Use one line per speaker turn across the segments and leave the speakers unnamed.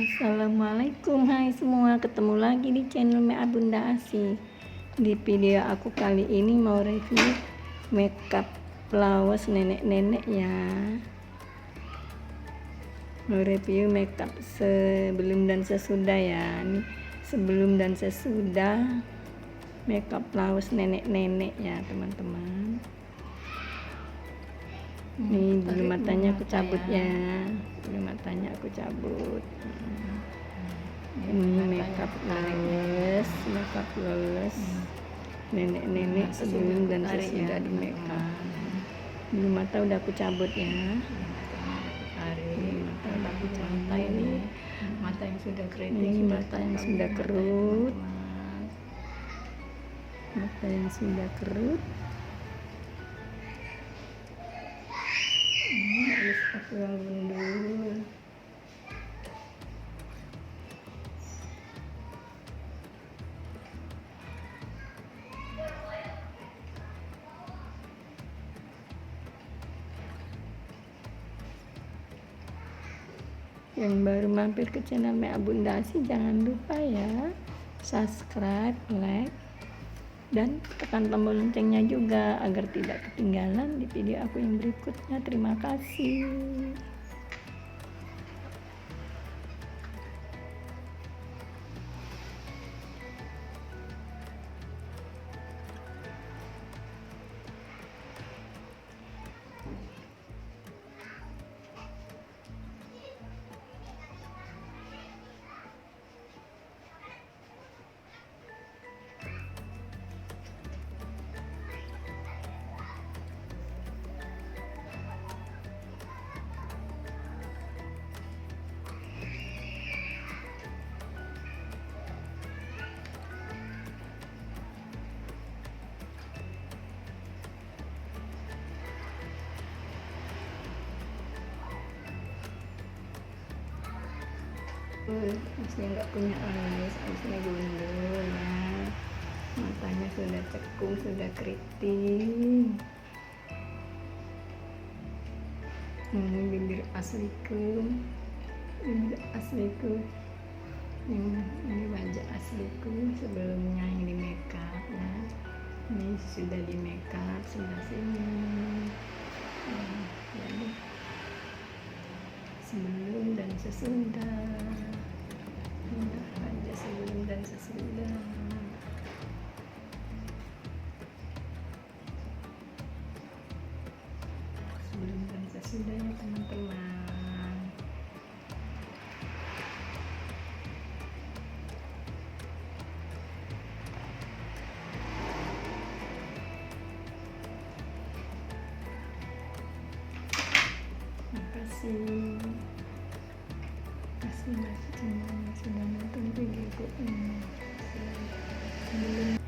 Assalamualaikum, hai semua, ketemu lagi di channel Mea Bunda Asi. Di video aku kali ini mau review makeup lawas nenek-nenek ya. Mau review makeup sebelum dan sesudah ya. Ini sebelum dan sesudah makeup lawas nenek-nenek ya teman-teman. Nih bulu matanya aku cabut ya. Bulu matanya aku cabut. Ini makeup lawas nenek-nenek sebelum dan sesudah di makeup. Bulu mata udah aku cabut ya. Bulu mata udah aku cabut. Ini
mata yang sudah kering,
ini mata yang sudah kerut. Mata yang sudah kerut. Harus aku bangun dulu. Yang baru mampir ke channel Mea Bunda Asi, jangan lupa ya subscribe, like, dan tekan tombol loncengnya juga agar tidak ketinggalan di video aku yang berikutnya. Terima kasih. Masih nggak punya alis, alisnya gundul ya, matanya sudah cekung, sudah keriting. Ini bibir asliku, ini wajah asliku sebelumnya yang di makeup ya. Ini sudah di makeup sebelah sini. Jadi sebelum dan sesudah. Wajah sebelum dan sesudah. Sebelum dan sesudah ya teman-teman. Makasih. Terima kasih semuanya sudah nonton videoku ini. Sebelum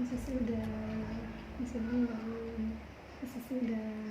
sesudah, sebelum sesudah.